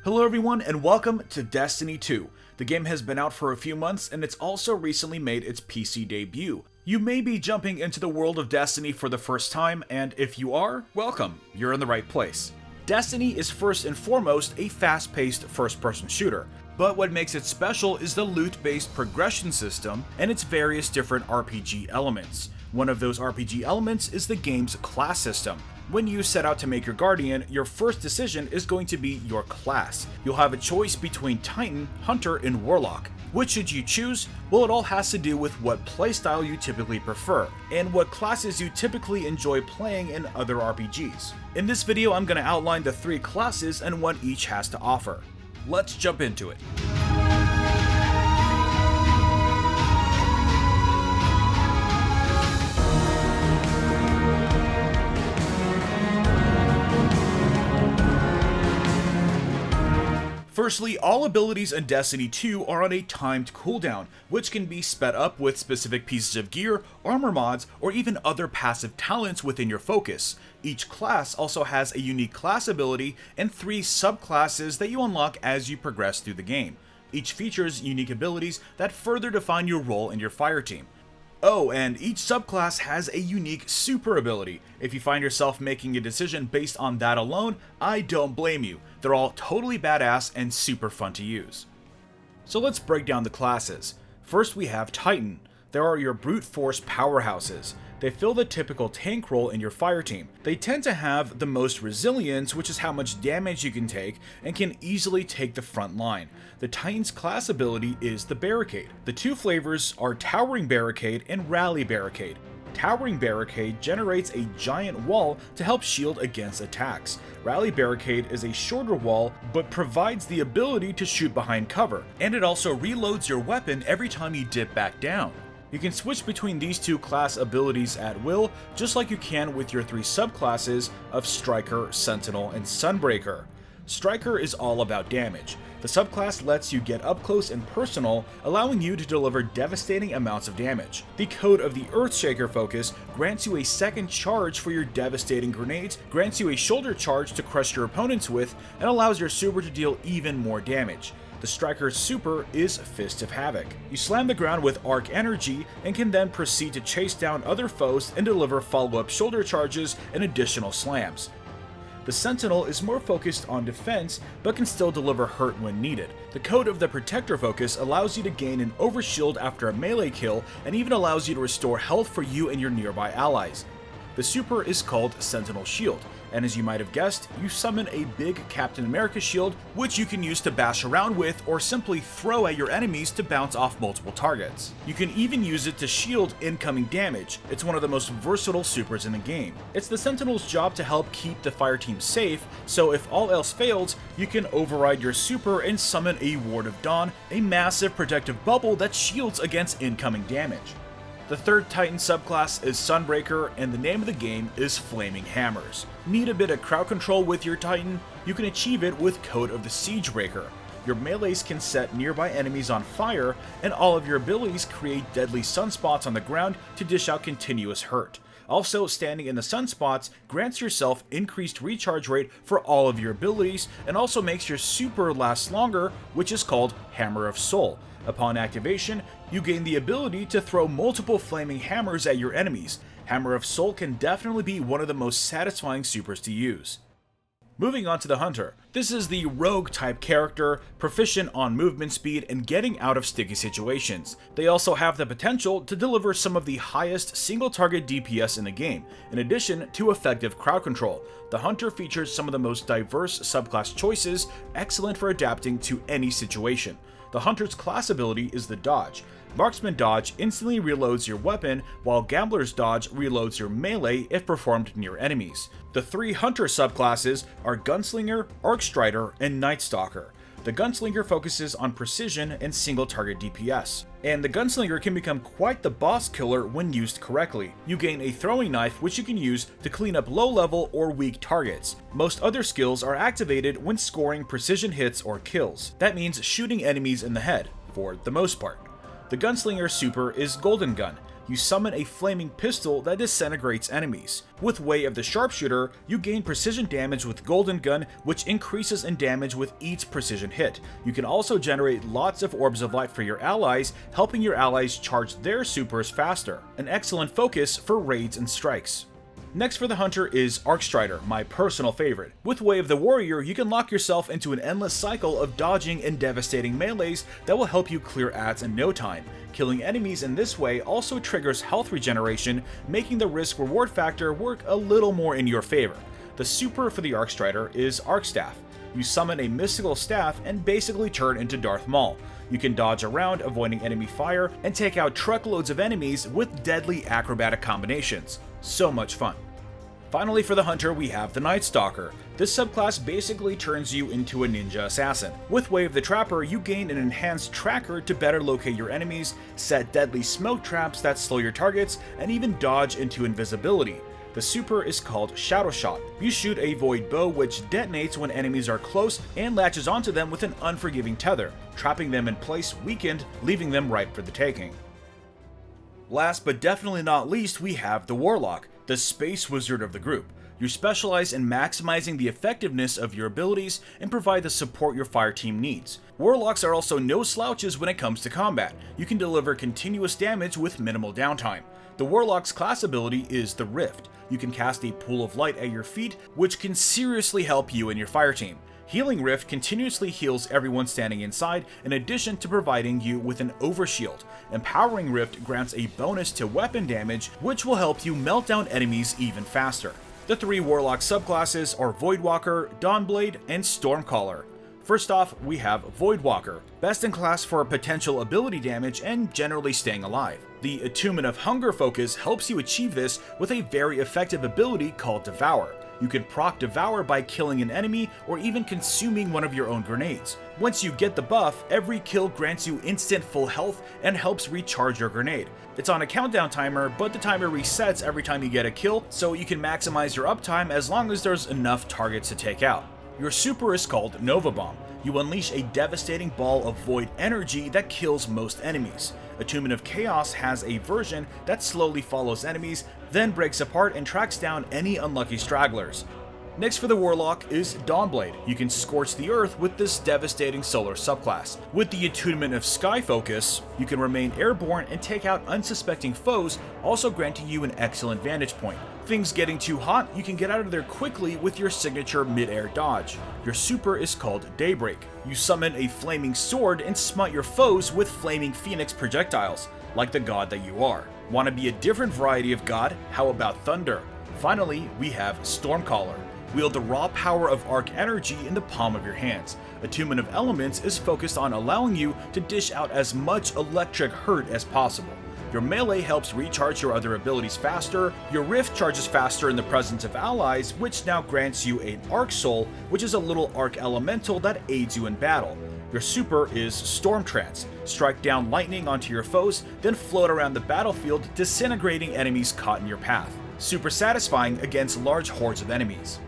Hello everyone and welcome to Destiny 2. The game has been out for a few months and it's also recently made its PC debut. You may be jumping into the world of Destiny for the first time, and if you are, welcome, you're in the right place. Destiny is first and foremost a fast-paced first-person shooter, but what makes it special is the loot-based progression system and its various different RPG elements. One of those RPG elements is the game's class system. When you set out to make your Guardian, your first decision is going to be your class. You'll have a choice between Titan, Hunter, and Warlock. Which should you choose? Well, it all has to do with what playstyle you typically prefer, and what classes you typically enjoy playing in other RPGs. In this video, I'm going to outline the 3 classes and what each has to offer. Let's jump into it. Firstly, all abilities in Destiny 2 are on a timed cooldown, which can be sped up with specific pieces of gear, armor mods, or even other passive talents within your focus. Each class also has a unique class ability and 3 subclasses that you unlock as you progress through the game. Each features unique abilities that further define your role in your fire team. Oh, and each subclass has a unique super ability. If you find yourself making a decision based on that alone, I don't blame you. They're all totally badass and super fun to use. So let's break down the classes. First we have Titan. There are your brute force powerhouses. They fill the typical tank role in your fire team. They tend to have the most resilience, which is how much damage you can take, and can easily take the front line. The Titan's class ability is the Barricade. The 2 flavors are Towering Barricade and Rally Barricade. Towering Barricade generates a giant wall to help shield against attacks. Rally Barricade is a shorter wall, but provides the ability to shoot behind cover, and it also reloads your weapon every time you dip back down. You can switch between these 2 class abilities at will, just like you can with your 3 subclasses of Striker, Sentinel, and Sunbreaker. Striker is all about damage. The subclass lets you get up close and personal, allowing you to deliver devastating amounts of damage. The Code of the Earthshaker focus grants you a second charge for your devastating grenades, grants you a shoulder charge to crush your opponents with, and allows your super to deal even more damage. The Striker's super is Fist of Havoc. You slam the ground with Arc Energy and can then proceed to chase down other foes and deliver follow-up shoulder charges and additional slams. The Sentinel is more focused on defense, but can still deliver hurt when needed. The Code of the Protector focus allows you to gain an overshield after a melee kill, and even allows you to restore health for you and your nearby allies. The super is called Sentinel Shield, and as you might have guessed, you summon a big Captain America shield, which you can use to bash around with or simply throw at your enemies to bounce off multiple targets. You can even use it to shield incoming damage. It's one of the most versatile supers in the game. It's the Sentinel's job to help keep the fire team safe, so if all else fails, you can override your super and summon a Ward of Dawn, a massive protective bubble that shields against incoming damage. The 3rd Titan subclass is Sunbreaker, and the name of the game is Flaming Hammers. Need a bit of crowd control with your Titan? You can achieve it with Code of the Siegebreaker. Your melees can set nearby enemies on fire, and all of your abilities create deadly sunspots on the ground to dish out continuous hurt. Also, standing in the sunspots grants yourself increased recharge rate for all of your abilities, and also makes your super last longer, which is called Hammer of Soul. Upon activation, you gain the ability to throw multiple flaming hammers at your enemies. Hammer of Soul can definitely be one of the most satisfying supers to use. Moving on to the Hunter. This is the rogue type character, proficient on movement speed and getting out of sticky situations. They also have the potential to deliver some of the highest single target DPS in the game, in addition to effective crowd control. The Hunter features some of the most diverse subclass choices, excellent for adapting to any situation. The Hunter's class ability is the Dodge. Marksman Dodge instantly reloads your weapon, while Gambler's Dodge reloads your melee if performed near enemies. The 3 Hunter subclasses are Gunslinger, Arcstrider, and Night Stalker. The Gunslinger focuses on precision and single target DPS, and the Gunslinger can become quite the boss killer when used correctly. You gain a throwing knife which you can use to clean up low level or weak targets. Most other skills are activated when scoring precision hits or kills. That means shooting enemies in the head, for the most part. The Gunslinger super is Golden Gun. you summon a flaming pistol that disintegrates enemies. With Way of the Sharpshooter, you gain precision damage with Golden Gun, which increases in damage with each precision hit. You can also generate lots of Orbs of Light for your allies, helping your allies charge their supers faster. An excellent focus for raids and strikes. Next for the Hunter is Arcstrider, my personal favorite. With Way of the Warrior, you can lock yourself into an endless cycle of dodging and devastating melees that will help you clear adds in no time. Killing enemies in this way also triggers health regeneration, making the risk-reward factor work a little more in your favor. The super for the Arcstrider is Arcstaff. You summon a mystical staff and basically turn into Darth Maul. You can dodge around, avoiding enemy fire, and take out truckloads of enemies with deadly acrobatic combinations. So much fun. Finally for the Hunter, we have the Night Stalker. This subclass basically turns you into a ninja assassin. With Way of the Trapper, you gain an enhanced tracker to better locate your enemies, set deadly smoke traps that slow your targets, and even dodge into invisibility. The super is called Shadow Shot. You shoot a void bow which detonates when enemies are close and latches onto them with an unforgiving tether, trapping them in place weakened, leaving them ripe for the taking. Last but definitely not least, we have the Warlock, the space wizard of the group. You specialize in maximizing the effectiveness of your abilities and provide the support your fire team needs. Warlocks are also no slouches when it comes to combat. You can deliver continuous damage with minimal downtime. The Warlock's class ability is the Rift. You can cast a pool of light at your feet, which can seriously help you and your fire team. Healing Rift continuously heals everyone standing inside, in addition to providing you with an overshield. Empowering Rift grants a bonus to weapon damage, which will help you melt down enemies even faster. The three Warlock subclasses are Voidwalker, Dawnblade, and Stormcaller. First off, we have Voidwalker, best in class for potential ability damage and generally staying alive. The Attunement of Hunger focus helps you achieve this with a very effective ability called Devour. You can proc Devour by killing an enemy or even consuming one of your own grenades. Once you get the buff, every kill grants you instant full health and helps recharge your grenade. It's on a countdown timer, but the timer resets every time you get a kill, so you can maximize your uptime as long as there's enough targets to take out. Your super is called Nova Bomb. You unleash a devastating ball of void energy that kills most enemies. Attunement of Chaos has a version that slowly follows enemies, then breaks apart and tracks down any unlucky stragglers. Next for the Warlock is Dawnblade. You can scorch the earth with this devastating solar subclass. With the Attunement of Sky focus, you can remain airborne and take out unsuspecting foes, also granting you an excellent vantage point. Things getting too hot, you can get out of there quickly with your signature mid-air dodge. Your super is called Daybreak. You summon a flaming sword and smite your foes with flaming phoenix projectiles, like the god that you are. Want to be a different variety of god? How about Thunder? Finally, we have Stormcaller. Wield the raw power of arc energy in the palm of your hands. Attunement of Elements is focused on allowing you to dish out as much electric hurt as possible. Your melee helps recharge your other abilities faster, your Rift charges faster in the presence of allies, which now grants you an Arc Soul, which is a little arc elemental that aids you in battle. Your super is Storm Trance. Strike down lightning onto your foes, then float around the battlefield, disintegrating enemies caught in your path. Super satisfying against large hordes of enemies.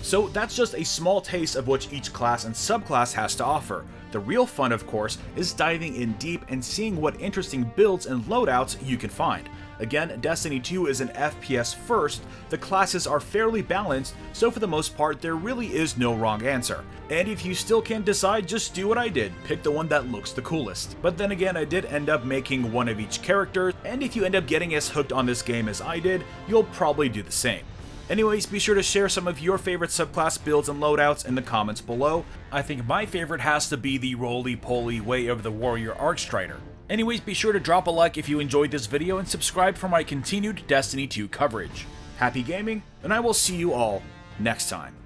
So that's just a small taste of what each class and subclass has to offer. The real fun, of course, is diving in deep and seeing what interesting builds and loadouts you can find. Again, Destiny 2 is an FPS first, the classes are fairly balanced, so for the most part there really is no wrong answer. And if you still can't decide, just do what I did, pick the one that looks the coolest. But then again, I did end up making one of each character, and if you end up getting as hooked on this game as I did, you'll probably do the same. Anyways, be sure to share some of your favorite subclass builds and loadouts in the comments below. I think my favorite has to be the roly-poly Way of the Warrior Arcstrider. Anyways, be sure to drop a like if you enjoyed this video and subscribe for my continued Destiny 2 coverage. Happy gaming, and I will see you all next time.